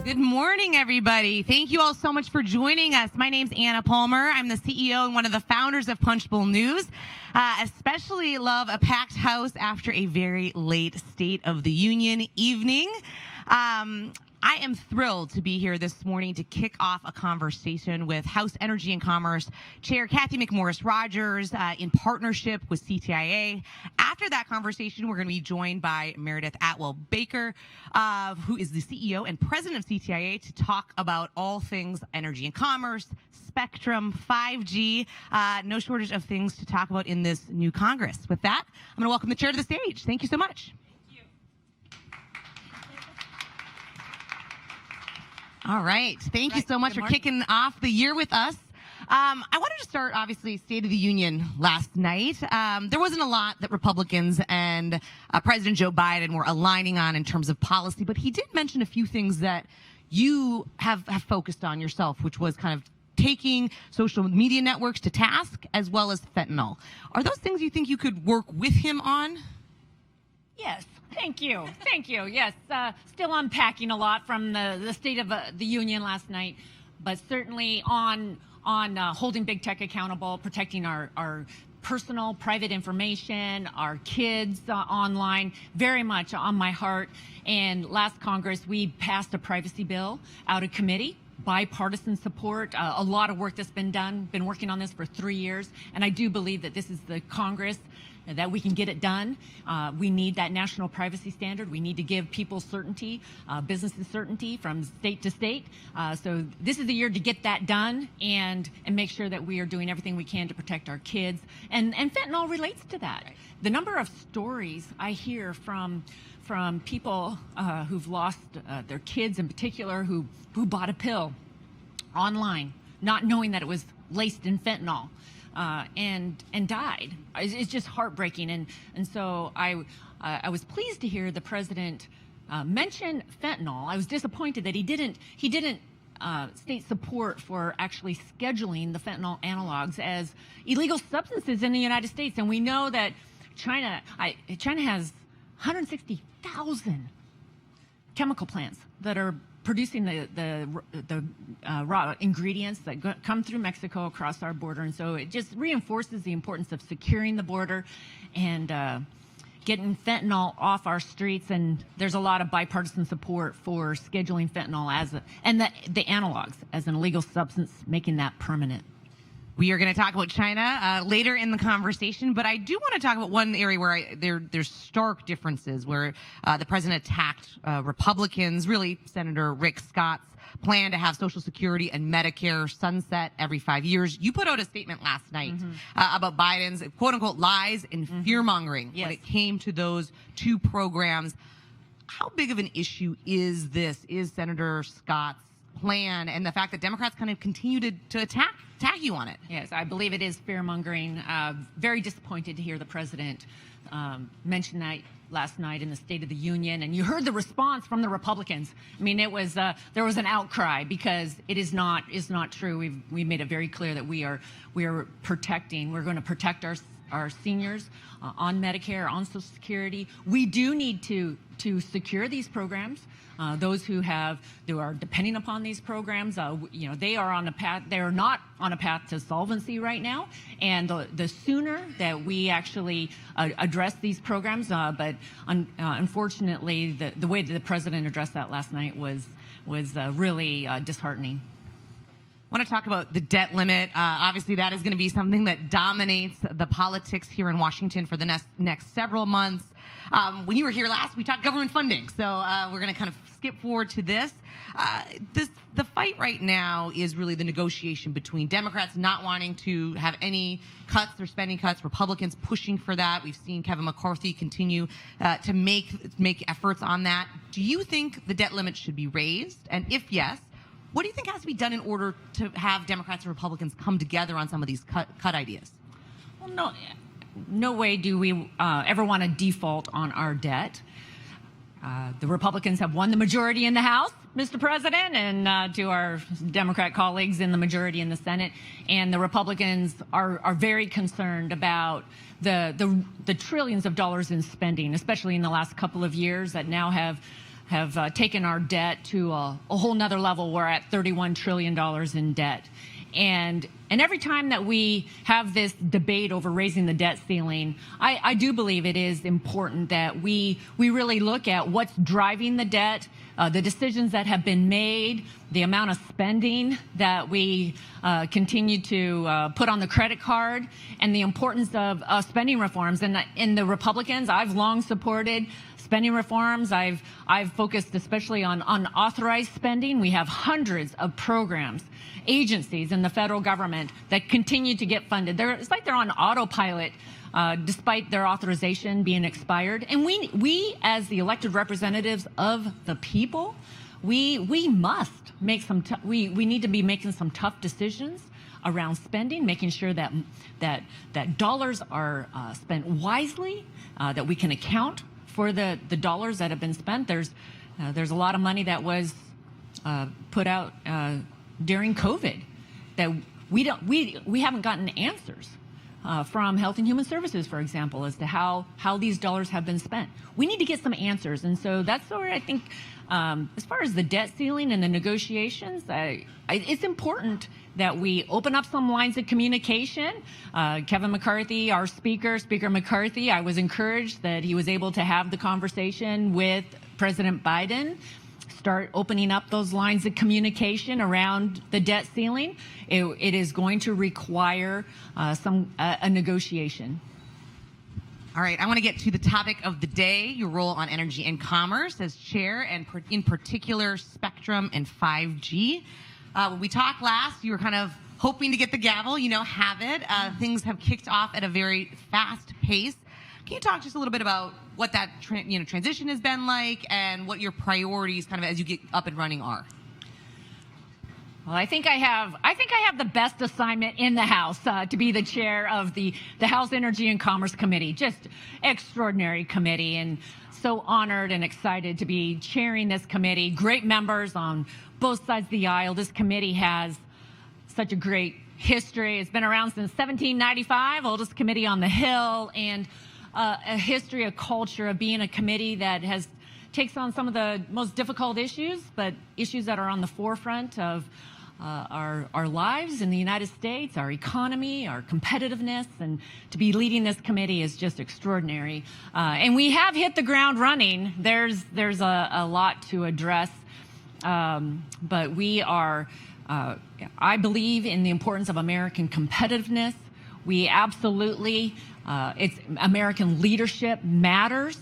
Good morning, everybody. Thank you all so much for joining us. My name's Anna Palmer. I'm the CEO and one of the founders of Punchbowl News. Especially love a packed house after a very late State of the Union evening. I am thrilled to be here this morning to kick off a conversation with House Energy and Commerce Chair Cathy McMorris Rodgers in partnership with CTIA. After that conversation, we're going to be joined by Meredith Atwell-Baker, who is the CEO and president of CTIA, to talk about all things energy and commerce, spectrum, 5G, no shortage of things to talk about in this new Congress. With that, I'm going to welcome the chair to the stage. Thank you so much. All right. Thank you so much for kicking off the year with us. I wanted to start, obviously, State of the Union last night. There wasn't a lot that Republicans and President Joe Biden were aligning on in terms of policy, but he did mention a few things that you have focused on yourself, which was kind of taking social media networks to task, as well as fentanyl. Are those things you think you could work with him on? Yes. Thank you. Thank you. Yes. Still unpacking a lot from the State of the Union last night, but certainly on holding big tech accountable, protecting our personal, private information, our kids online, very much on my heart. And last Congress, we passed a privacy bill out of committee. Bipartisan support, a lot of work that's been done, been working on this for 3 years. And I do believe that this is the Congress that we can get it done. We need that national privacy standard. We need to give people certainty, businesses certainty from state to state. So this is the year to get that done and make sure that we are doing everything we can to protect our kids. And fentanyl relates to that. Right. The number of stories I hear from people who've lost their kids in particular, who bought a pill online, not knowing that it was laced in fentanyl. And died. It's just heartbreaking. And so I was pleased to hear the president mention fentanyl. I was disappointed that he didn't state support for actually scheduling the fentanyl analogs as illegal substances in the United States. And we know that China has 160,000 chemical plants that are producing the raw ingredients that come through Mexico across our border. And so it just reinforces the importance of securing the border and getting fentanyl off our streets. And there's a lot of bipartisan support for scheduling fentanyl and the analogs as an illegal substance, making that permanent. We are going to talk about China later in the conversation, but I do want to talk about one area where there's stark differences, where the president attacked Republicans, really Senator Rick Scott's plan to have Social Security and Medicare sunset every 5 years. You put out a statement last night about Biden's quote-unquote lies and fear-mongering when it came to those two programs. How big of an issue is Senator Scott's plan and the fact that Democrats kind of continue to attack you on it? Yes, I believe it is fear-mongering. Very disappointed to hear the president mention that last night in the State of the Union, and you heard the response from the Republicans. I mean, it was there was an outcry because it is not true. We made it very clear that we are protecting. We're going to protect our seniors on Medicare, on Social Security. We do need to secure these programs. Those who are depending upon these programs, they are on a path. They are not on a path to solvency right now. And the sooner that we actually address these programs, but unfortunately, the way that the president addressed that last night was really disheartening. I want to talk about the debt limit. Obviously, that is going to be something that dominates the politics here in Washington for the next several months. When you were here last, we talked government funding, so we're going to kind of skip forward to this. The fight right now is really the negotiation between Democrats not wanting to have any cuts or spending cuts, Republicans pushing for that. We've seen Kevin McCarthy continue to make efforts on that. Do you think the debt limit should be raised? And if yes, what do you think has to be done in order to have Democrats and Republicans come together on some of these cut ideas? Well, no way do we ever want to default on our debt. The Republicans have won the majority in the House, Mr. President, and to our Democrat colleagues in the majority in the Senate. And the Republicans are very concerned about the trillions of dollars in spending, especially in the last couple of years, that now have have taken our debt to a whole nother level. We're at $31 trillion in debt. And every time that we have this debate over raising the debt ceiling, I do believe it is important that we really look at what's driving the debt, the decisions that have been made, the amount of spending that we continue to put on the credit card, and the importance of spending reforms. And in the Republicans, I've long supported spending reforms. I've focused especially on unauthorized spending. We have hundreds of programs, agencies in the federal government that continue to get funded. It's like they're on autopilot despite their authorization being expired. And we as the elected representatives of the people, we must make we need to be making some tough decisions around spending, making sure that dollars are spent wisely, that we can account for the dollars that have been spent. There's a lot of money that was put out during COVID that we haven't gotten answers from Health and Human Services, for example, as to how these dollars have been spent. We need to get some answers, and so that's where I think, as far as the debt ceiling and the negotiations, it's important that we open up some lines of communication. Kevin McCarthy, our Speaker McCarthy, I was encouraged that he was able to have the conversation with President Biden, start opening up those lines of communication around the debt ceiling. It is going to require a negotiation. All right, I want to get to the topic of the day, your role on energy and commerce as chair, and in particular, Spectrum and 5G. When we talked last, you were kind of hoping to get the gavel. You now have it. Things have kicked off at a very fast pace. Can you talk just a little bit about what that transition has been like, and what your priorities, kind of as you get up and running, are? Well, I think I have the best assignment in the House to be the chair of the House Energy and Commerce Committee. Just extraordinary committee, and so honored and excited to be chairing this committee. Great members on both sides of the aisle. This committee has such a great history. It's been around since 1795, oldest committee on the Hill, and a history, a culture of being a committee that takes on some of the most difficult issues, but issues that are on the forefront of our lives in the United States, our economy, our competitiveness, and to be leading this committee is just extraordinary. And we have hit the ground running. There's a lot to address, but we are, I believe in the importance of American competitiveness. We absolutely, it's American leadership matters,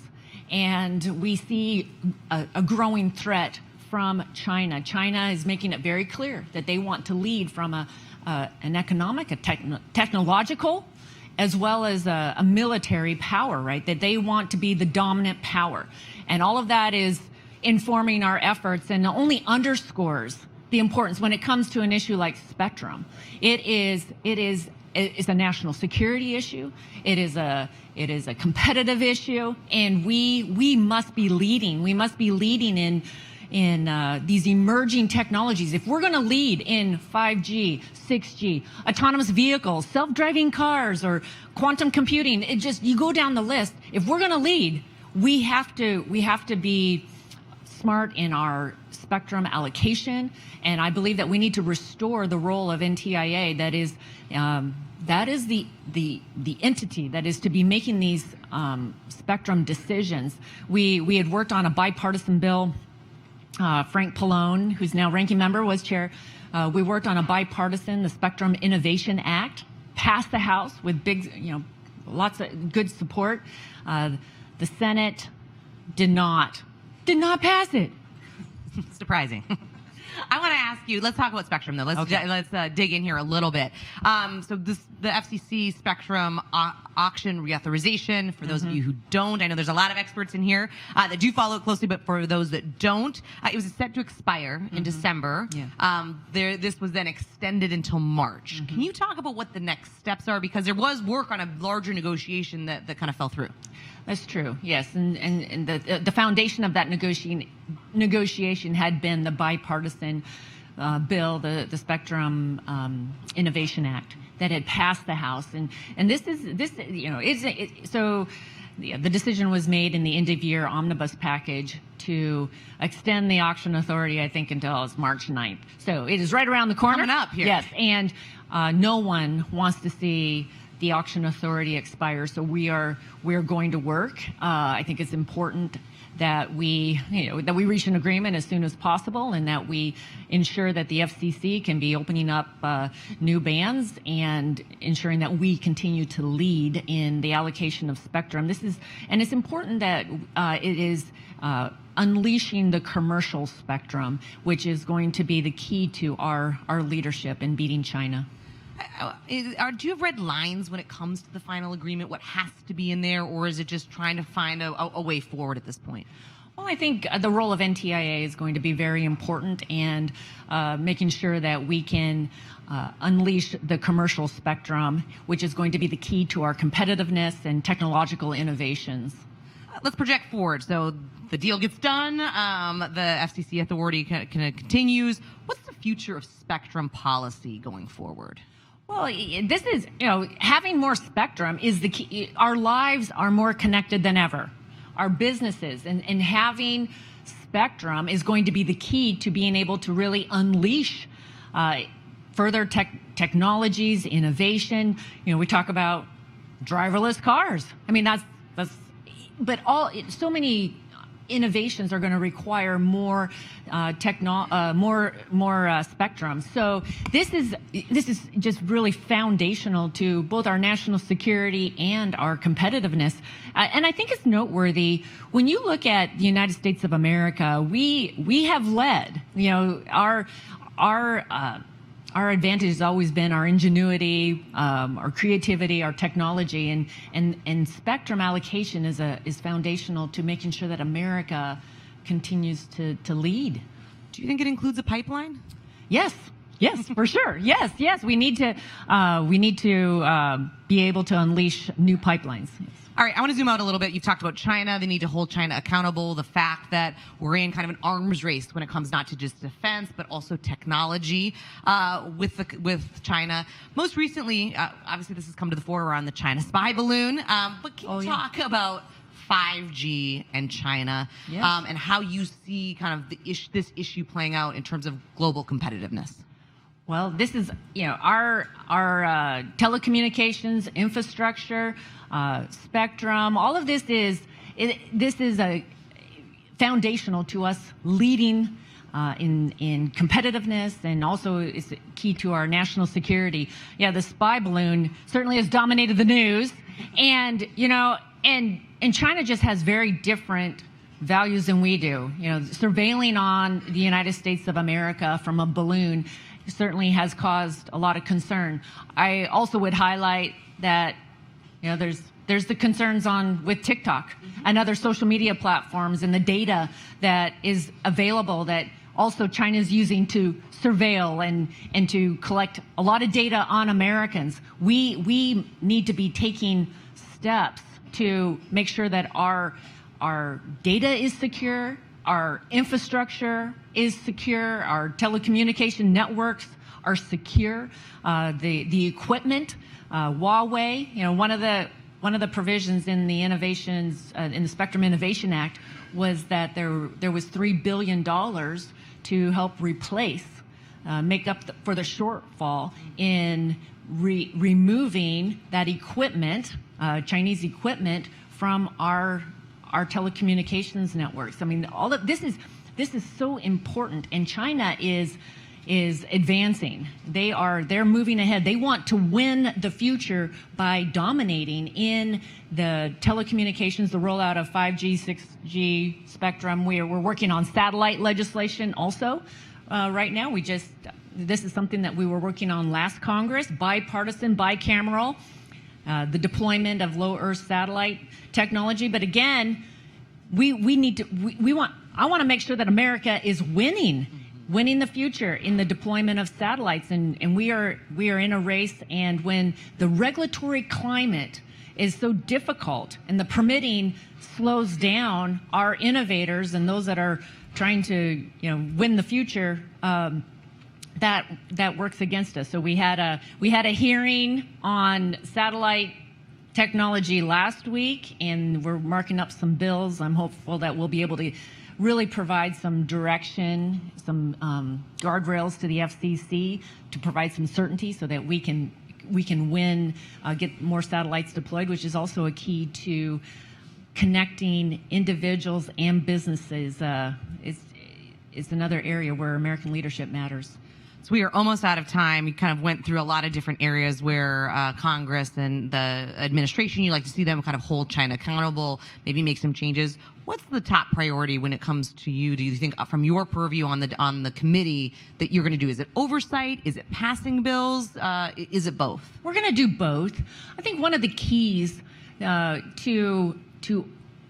and we see a growing threat from China. China is making it very clear that they want to lead from an economic, technological, as well as a military power, right? That they want to be the dominant power. And all of that is informing our efforts, and only underscores the importance when it comes to an issue like spectrum. It's a national security issue. It is a competitive issue, and we must be leading. We must be leading in these emerging technologies. If we're going to lead in 5G, 6G, autonomous vehicles, self-driving cars, or quantum computing, you go down the list. If we're going to lead, we have to be smart in our spectrum allocation, and I believe that we need to restore the role of NTIA. That is the entity that is to be making these spectrum decisions. We had worked on a bipartisan bill. Frank Pallone, who's now ranking member, was chair. We worked on a bipartisan, the Spectrum Innovation Act, passed the House with lots of good support. The Senate did not pass it. Surprising. I want to ask you, let's talk about spectrum, though. Let's dig in here a little bit. So the FCC spectrum auction reauthorization, for those of you who don't, I know there's a lot of experts in here that do follow it closely, but for those that don't, it was set to expire in December. Yeah. This was then extended until March. Can you talk about what the next steps are? Because there was work on a larger negotiation that kind of fell through. That's true, yes. And the foundation of that negotiation had been the bipartisan bill, the Spectrum Innovation Act, that had passed the House. And this is so the decision was made in the end-of-year omnibus package to extend the auction authority, I think, until it's March 9th. So it is right around the corner. Coming up here. Yes, and no one wants to see the auction authority expire. So we're going to work. I think it's important that we reach an agreement as soon as possible, and that we ensure that the FCC can be opening up new bands and ensuring that we continue to lead in the allocation of spectrum. And it's important that it is unleashing the commercial spectrum, which is going to be the key to our leadership in beating China. Do you have red lines when it comes to the final agreement? What has to be in there, or is it just trying to find a way forward at this point? Well, I think the role of NTIA is going to be very important, and making sure that we can unleash the commercial spectrum, which is going to be the key to our competitiveness and technological innovations. Let's project forward. So the deal gets done, the FCC authority continues. What's the future of spectrum policy going forward? Well, this is, having more spectrum is the key. Our lives are more connected than ever. Our businesses and having spectrum is going to be the key to being able to really unleash further technologies, innovation. We talk about driverless cars. I mean, but so many innovations are going to require more spectrum. So this is just really foundational to both our national security and our competitiveness. And I think it's noteworthy when you look at the United States of America. We have led. Our advantage has always been our ingenuity, our creativity, our technology, and spectrum allocation is foundational to making sure that America continues to lead. Do you think it includes a pipeline? Yes, for sure. Yes. We need to be able to unleash new pipelines. Yes. All right, I want to zoom out a little bit. You've talked about China. They need to hold China accountable. The fact that we're in kind of an arms race when it comes not to just defense, but also technology with China. Most recently, obviously this has come to the fore around the China spy balloon. But can you talk about 5G and China, yes, and how you see kind of this issue playing out in terms of global competitiveness? Well, this is, our telecommunications infrastructure, spectrum. All of this is a foundational to us leading in competitiveness, and also is key to our national security. Yeah, the spy balloon certainly has dominated the news, and and China just has very different values than we do. Surveilling on the United States of America from a balloon certainly has caused a lot of concern. I also would highlight that there's the concerns with TikTok and other social media platforms, and the data that is available that also China is using to surveil and to collect a lot of data on Americans. We need to be taking steps to make sure that our data is secure, our infrastructure is secure, our telecommunication networks are secure, the equipment, Huawei. One of the provisions in the innovations in the Spectrum Innovation Act was that there was $3 billion to help replace, make up for the shortfall in removing that equipment, Chinese equipment, from our telecommunications networks. I mean, all of this is so important, and China is advancing. They're moving ahead. They want to win the future by dominating in the telecommunications, the rollout of 5G, 6G spectrum. We're working on satellite legislation also right now. This is something that we were working on last Congress, bipartisan, bicameral, the deployment of low Earth satellite technology. But again, I want to make sure that America is winning the future in the deployment of satellites, and we are in a race. And when the regulatory climate is so difficult and the permitting slows down, our innovators and those that are trying to win the future, that works against us. So we had a hearing on satellite technology last week, and we're marking up some bills. I'm hopeful that we'll be able to really provide some direction, some guardrails to the FCC to provide some certainty so that we can win, get more satellites deployed, which is also a key to connecting individuals and businesses. Is another area where American leadership matters. So we are almost out of time. You kind of went through a lot of different areas where Congress and the administration, you like to see them kind of hold China accountable, maybe make some changes. What's the top priority when it comes to you? Do you think from your purview on the committee that you're going to do? Is it oversight? Is it passing bills? Is it both? We're going to do both. I think one of the keys to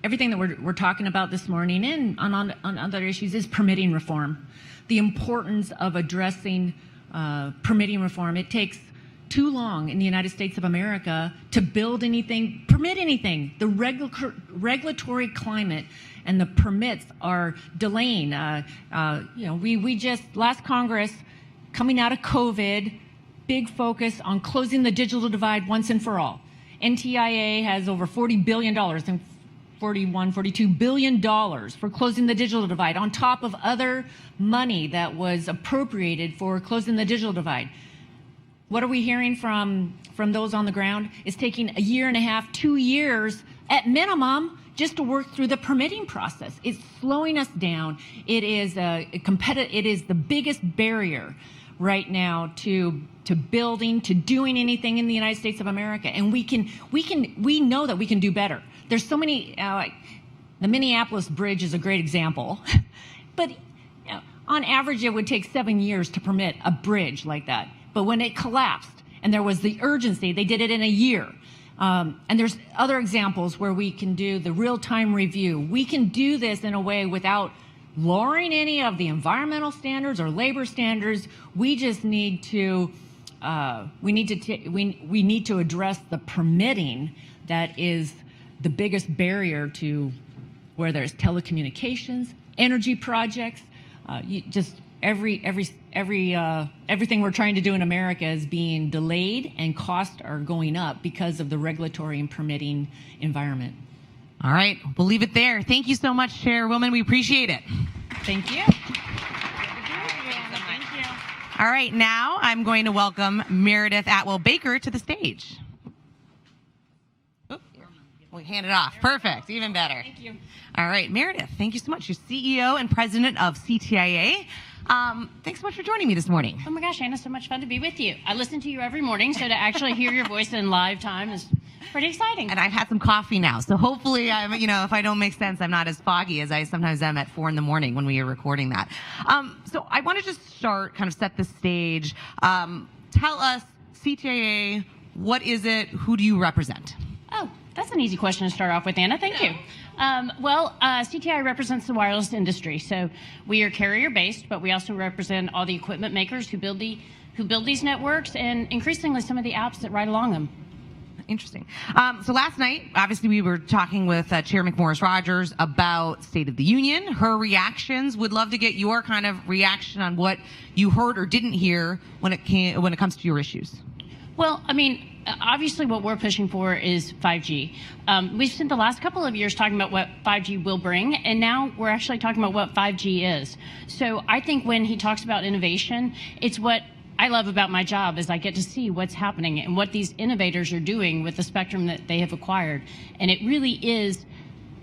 everything that we're talking about this morning and on other issues is permitting reform. The importance of addressing permitting reform. It takes too long in the United States of America to build anything, permit anything. The regulatory climate and the permits are delaying. We just, last Congress, coming out of COVID, big focus on closing the digital divide once and for all. NTIA has over $40 billion and $42 billion for closing the digital divide, on top of other money that was appropriated for closing the digital divide. What are we hearing from those on the ground? It's taking a year and a half, 2 years at minimum just to work through the permitting process. It's slowing us down. It is it is the biggest barrier right now to building, to doing anything in the United States of America. And we know that we can do better. There's so many, the Minneapolis Bridge is a great example, but on average it would take 7 years to permit a bridge like that. But when it collapsed and there was the urgency, they did it in a year. And there's other examples where we can do the real-time review. We can do this in a way without lowering any of the environmental standards or labor standards. We just need to we need to address the permitting that is the biggest barrier to where there's telecommunications, energy projects, everything we're trying to do in America is being delayed, and costs are going up because of the regulatory and permitting environment. All right, we'll leave it there. Thank you so much, Chairwoman. We appreciate it. Thank you. All right, now I'm going to welcome Meredith Atwell-Baker to the stage. We hand it off. Perfect. Even better. Thank you. All right, Meredith, thank you so much. You're CEO and president of CTIA. Thanks so much for joining me this morning. Oh my gosh, Anna, so much fun to be with you. I listen to you every morning, so to actually hear your voice in live time is pretty exciting. And I've had some coffee now, so hopefully, if I don't make sense, I'm not as foggy as I sometimes am at 4 a.m. when we are recording that. So I want to just start, kind of set the stage. Tell us, CTIA, what is it? Who do you represent? Oh, that's an easy question to start off with, Anna. Thank you. CTI represents the wireless industry. So we are carrier-based, but we also represent all the equipment makers who build these networks, and increasingly some of the apps that ride along them. Interesting. So last night, obviously, we were talking with Chair McMorris Rodgers about State of the Union, her reactions. Would love to get your kind of reaction on what you heard or didn't hear when it comes to your issues. Well, obviously what we're pushing for is 5G. We've spent the last couple of years talking about what 5G will bring, and now we're actually talking about what 5G is. So I think when he talks about innovation, it's what I love about my job is I get to see what's happening and what these innovators are doing with the spectrum that they have acquired. And it really is,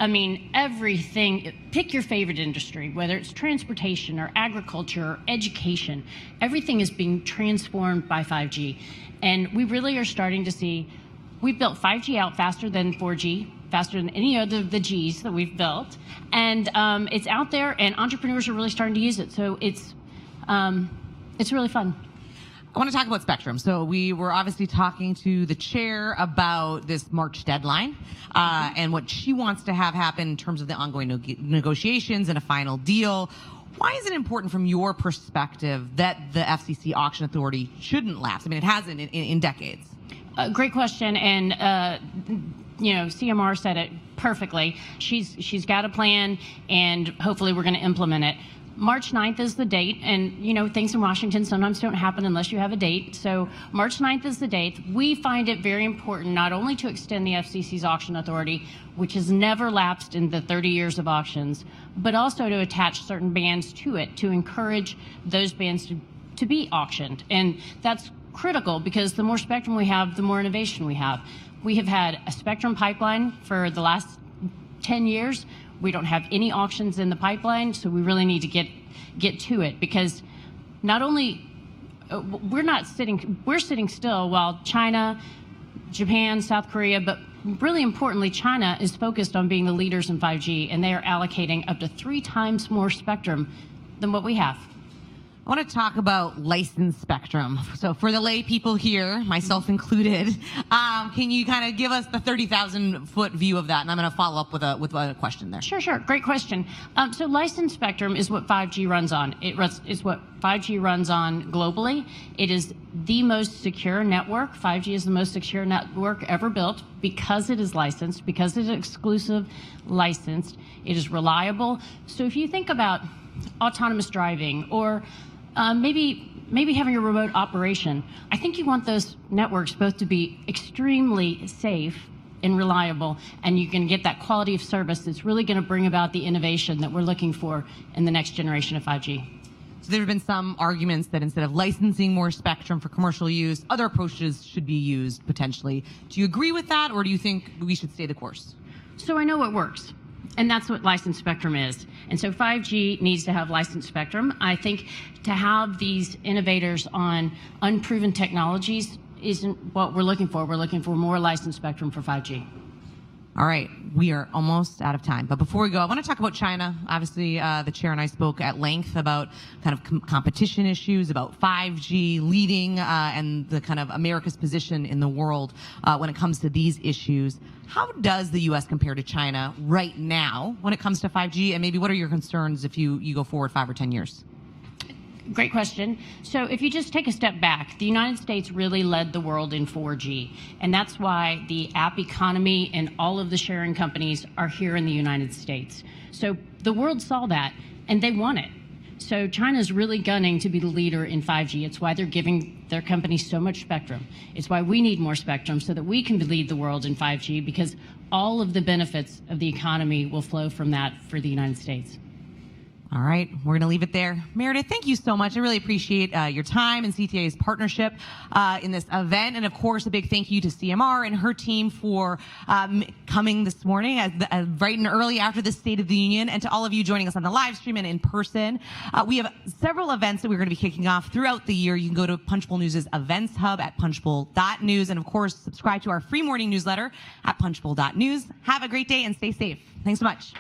everything, pick your favorite industry, whether it's transportation or agriculture or education, everything is being transformed by 5G. And we really are starting to see, we've built 5G out faster than 4G, faster than any other of the Gs that we've built. And it's out there, and entrepreneurs are really starting to use it. So it's really fun. I want to talk about spectrum. So we were obviously talking to the chair about this March deadline and what she wants to have happen in terms of the ongoing negotiations and a final deal. Why is it important from your perspective that the FCC auction authority shouldn't lapse? It hasn't in decades. Great question, and CMR said it perfectly. She's got a plan, and hopefully we're going to implement it. March 9th is the date, and things in Washington sometimes don't happen unless you have a date. So March 9th is the date. We find it very important not only to extend the FCC's auction authority, which has never lapsed in the 30 years of auctions, but also to attach certain bands to it to encourage those bands to be auctioned. And that's critical because the more spectrum we have, the more innovation we have. We have had a spectrum pipeline for the last 10 years. We don't have any auctions in the pipeline, so we really need to get to it, because not only we're sitting still while China, Japan, South Korea, but really importantly, China is focused on being the leaders in 5G, and they are allocating up to 3 times more spectrum than what we have. I want to talk about licensed spectrum. So for the lay people here, myself included, can you kind of give us the 30,000-foot view of that? And I'm going to follow up with a question there. Sure. Great question. So licensed spectrum is what 5G runs on. It's what 5G runs on globally. It is the most secure network. 5G is the most secure network ever built because it is licensed, because it is exclusive licensed. It is reliable. So if you think about autonomous driving or maybe having a remote operation, I think you want those networks both to be extremely safe and reliable, and you can get that quality of service that's really going to bring about the innovation that we're looking for in the next generation of 5G. So there have been some arguments that instead of licensing more spectrum for commercial use, other approaches should be used potentially. Do you agree with that, or do you think we should stay the course? So I know what works. And that's what licensed spectrum is. And so 5G needs to have licensed spectrum. I think to have these innovators on unproven technologies isn't what we're looking for. We're looking for more licensed spectrum for 5G. All right, we are almost out of time. But before we go, I want to talk about China. Obviously, the chair and I spoke at length about kind of competition issues, about 5G leading, and the kind of America's position in the world when it comes to these issues. How does the U.S. compare to China right now when it comes to 5G? And maybe what are your concerns if you go forward 5 or 10 years? Great question. So if you just take a step back, the United States really led the world in 4G. And that's why the app economy and all of the sharing companies are here in the United States. So the world saw that, and they want it. So China's really gunning to be the leader in 5G. It's why they're giving their companies so much spectrum. It's why we need more spectrum so that we can lead the world in 5G, because all of the benefits of the economy will flow from that for the United States. All right, we're going to leave it there. Meredith, thank you so much. I really appreciate your time and CTA's partnership in this event. And of course, a big thank you to CMR and her team for coming this morning bright and early after the State of the Union, and to all of you joining us on the live stream and in person. We have several events that we're going to be kicking off throughout the year. You can go to Punchbowl News' events hub at punchbowl.news, and of course, subscribe to our free morning newsletter at punchbowl.news. Have a great day and stay safe. Thanks so much.